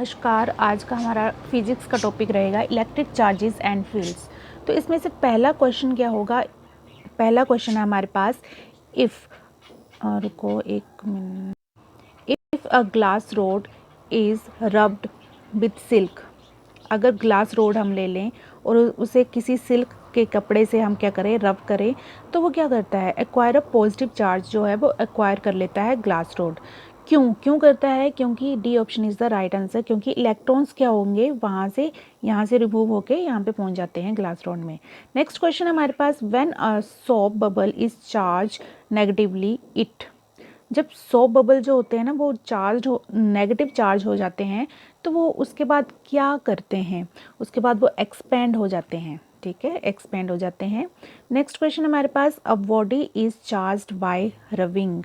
नमस्कार। आज का हमारा फिजिक्स का टॉपिक रहेगा इलेक्ट्रिक चार्जेस एंड फील्ड्स। तो इसमें से पहला क्वेश्चन क्या होगा? पहला क्वेश्चन है हमारे पास, इफ़ रुको एक minute. If a glass rod is rubbed with silk, अगर ग्लास रोड हम ले लें और उसे किसी सिल्क के कपड़े से हम क्या करें, रब करें, तो वो क्या करता है, एक्वायर अ पॉजिटिव चार्ज जो है वो एक्वायर कर लेता है ग्लास रोड। क्यों करता है? क्योंकि D option is the right answer, क्योंकि इलेक्ट्रॉन्स क्या होंगे वहाँ से यहाँ से रिमूव होके यहाँ पे पहुँच जाते हैं ग्लास रोड में। नेक्स्ट क्वेश्चन हमारे पास, when a soap bubble is charge negatively it, जब सोप बबल जो होते हैं ना वो नेगेटिव चार्ज हो जाते हैं, तो वो उसके बाद क्या करते हैं? उसके बाद वो एक्सपेंड हो जाते हैं। ठीक है, एक्सपेंड हो जाते हैं। नेक्स्ट क्वेश्चन हमारे पास, a body is charged by rubbing,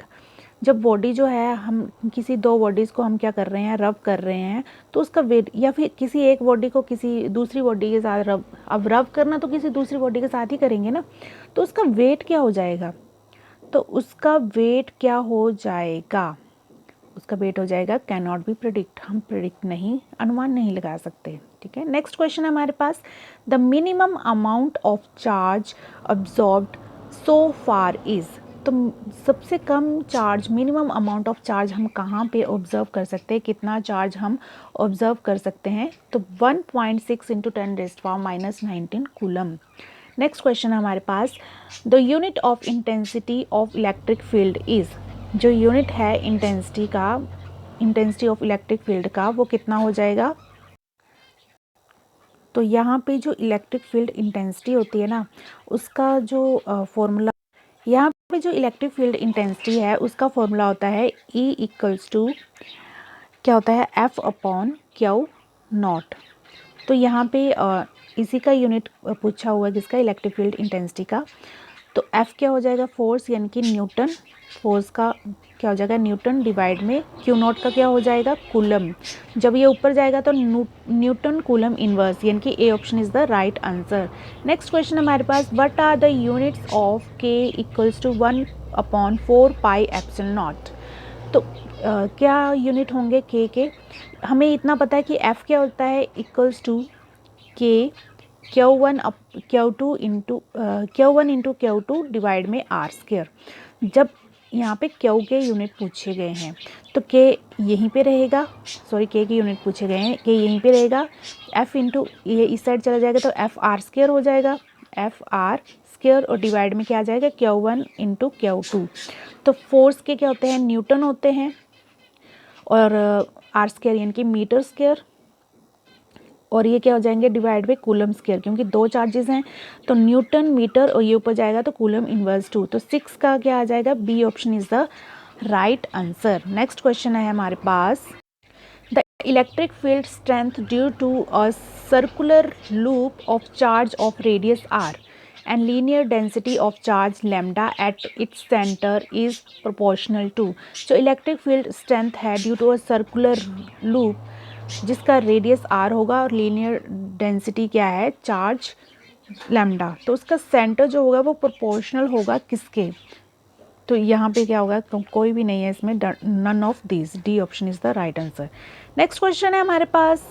जब बॉडी जो है, हम किसी दो बॉडीज़ को हम क्या कर रहे हैं, रब कर रहे हैं, तो उसका वेट, या फिर किसी एक बॉडी को किसी दूसरी बॉडी के साथ रब, अब रब करना तो किसी दूसरी बॉडी के साथ ही करेंगे ना, तो उसका वेट क्या हो जाएगा? तो उसका वेट क्या हो जाएगा? उसका वेट हो जाएगा कैन नॉट बी प्रिडिक्ट, हम प्रिडिक्ट नहीं, अनुमान नहीं लगा सकते। ठीक है, नेक्स्ट क्वेश्चन है हमारे पास, the minimum amount of charge absorbed so far is, तो सबसे कम charge, minimum amount of charge हम कहाँ पे ऑब्जर्व कर सकते हैं, कितना चार्ज हम ऑब्जर्व कर सकते हैं? तो 1.6 इंटू 10⁻⁻19 कूलम। नेक्स्ट क्वेश्चन है हमारे पास, the unit of intensity of electric field is, जो यूनिट है इंटेंसिटी ऑफ इलेक्ट्रिक फील्ड का, वो कितना हो जाएगा? तो यहाँ पे जो इलेक्ट्रिक फील्ड इंटेंसिटी होती है ना, उसका जो फॉर्मूला, यहाँ पे जो इलेक्ट्रिक फील्ड इंटेंसिटी है उसका फॉर्मूला होता है E इक्वल्स टू क्या होता है, F अपॉन क्यू नॉट। तो यहाँ पे इसी का यूनिट पूछा हुआ है, किसका, इलेक्ट्रिक फील्ड इंटेंसिटी का। तो F क्या हो जाएगा, फोर्स यानी कि न्यूटन, फोर्स का क्या हो जाएगा, न्यूटन, डिवाइड में क्यू नॉट का क्या हो जाएगा, कूलम। जब ये ऊपर जाएगा तो न्यूटन कूलम इनवर्स, यानी कि A option is the right answer. Next question हमारे पास, what are the units of K equals to 1/4 pi epsilon naught. तो क्या यूनिट होंगे के? हमें इतना पता है कि F क्या होता है, इक्वल्स टू के Q1 इंटू Q2 डिवाइड में R स्क्वायर। जब यहाँ पे Q के यूनिट पूछे गए हैं तो K यहीं पे रहेगा, सॉरी K के यूनिट पूछे गए हैं, K यहीं पे रहेगा, F इंटू ये इस साइड चला जाएगा तो FR स्क्वायर हो जाएगा, FR स्क्वायर, और डिवाइड में क्या आ जाएगा, Q1 इंटू Q2। तो फोर्स के क्या होते हैं, न्यूटन होते हैं, और R स्क्वायर यानी कि मीटर स्क्वायर, और ये क्या हो जाएंगे, डिवाइड बाई कूलम स्क्वायर, क्योंकि दो चार्जेस हैं तो न्यूटन मीटर, और ये ऊपर जाएगा तो कूलम इनवर्स 2। तो 6 का क्या आ जाएगा, B option is the right answer. Next question है हमारे पास, the electric field strength due to a circular loop of charge of radius R and linear density of charge lambda at its center is proportional to, जो electric field strength है due to a circular loop जिसका radius r होगा और linear density क्या है, charge lambda, तो उसका centre जो होगा वो प्रोपोर्शनल होगा किसके? तो यहाँ पे क्या होगा, तो कोई भी नहीं है इसमें, none of this, D option is the right answer. Next question है हमारे पास,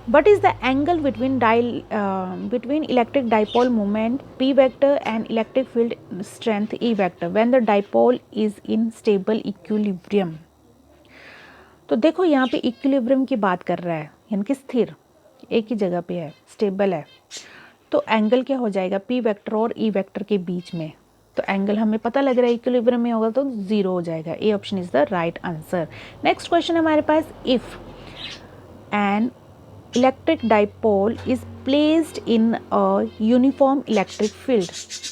what is the angle between electric dipole moment p vector and electric field strength E vector when the dipole is in stable equilibrium? तो देखो यहाँ पे equilibrium की बात कर रहा है, यानी कि स्थिर एक ही जगह पे है, स्टेबल है, तो एंगल क्या हो जाएगा, पी वेक्टर और ई वेक्टर के बीच में। तो एंगल हमें पता लग रहा है इक्विलिब्रियम में होगा तो 0 हो जाएगा, A option is the right answer. Next question है हमारे पास, if an electric dipole is placed in a uniform electric field,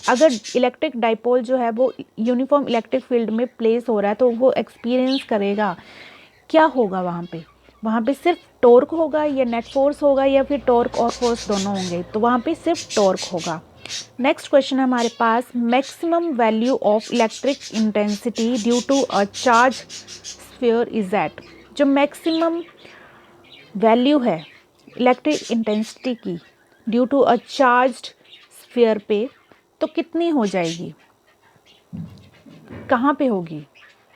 अगर इलेक्ट्रिक डाइपोल जो है वो यूनिफॉर्म इलेक्ट्रिक फील्ड में प्लेस हो रहा है तो वो एक्सपीरियंस करेगा, क्या होगा वहाँ पे सिर्फ टॉर्क होगा या नेट फोर्स होगा, या फिर टॉर्क और फोर्स दोनों होंगे? तो वहाँ पे सिर्फ टॉर्क होगा। नेक्स्ट क्वेश्चन है हमारे पास, maximum value of electric intensity due to a charge sphere is at, जो मैक्सिमम वैल्यू है इलेक्ट्रिक इंटेंसिटी की due to a charged sphere पे, तो कितनी हो जाएगी, कहाँ पे होगी?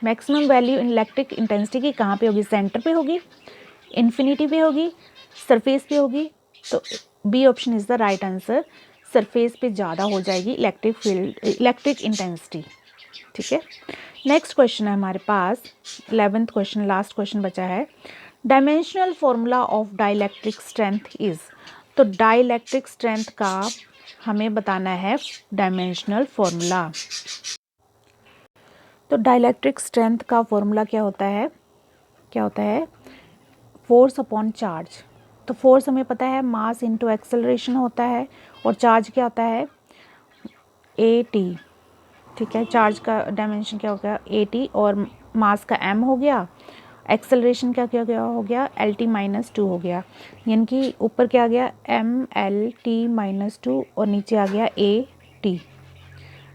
मैक्सिमम वैल्यू इलेक्ट्रिक इंटेंसिटी की कहाँ पे होगी, सेंटर पे होगी इन्फिनिटी पे होगी, सरफेस पे होगी, तो B option is the right answer. Surface पे ज़्यादा हो जाएगी इलेक्ट्रिक फील्ड, इलेक्ट्रिक इंटेंसिटी। ठीक है, नेक्स्ट क्वेश्चन है हमारे पास 11th क्वेश्चन, लास्ट क्वेश्चन बचा है। Dimensional formula of dielectric strength is, तो डाइलेक्ट्रिक स्ट्रेंथ का हमें बताना है डायमेंशनल फॉर्मूला। तो डाइलेक्ट्रिक स्ट्रेंथ का फॉर्मूला क्या होता है, क्या होता है, फोर्स अपॉन चार्ज। तो फोर्स हमें पता है मास इंटू एक्सेलरेशन होता है, और चार्ज क्या होता है ए टी। ठीक है, चार्ज का डायमेंशन क्या हो गया ए टी, और मास का एम हो गया, एक्सेलरेशन क्या क्या क्या हो गया एल टी माइनस टू हो गया, यानी कि ऊपर क्या आ गया M L T minus two, और नीचे आ गया ए टी।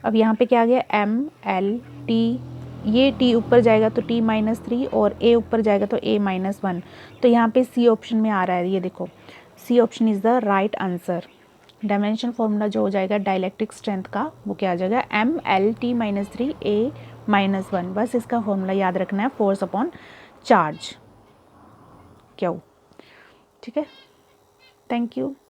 अब यहाँ पे क्या आ गया एम एल टी, ये टी ऊपर जाएगा तो टी माइनस थ्री, और ए ऊपर जाएगा तो ए माइनस वन। तो यहाँ पे सी ऑप्शन में आ रहा है, ये देखो C option is the right answer. Dimension formula जो हो जाएगा डाइलेक्ट्रिक स्ट्रेंथ का वो क्या आ जाएगा M L T minus three A minus one. बस इसका फॉर्मूला याद रखना है, फोर्स अपॉन चार्ज क्यू। ठीक है, थैंक यू।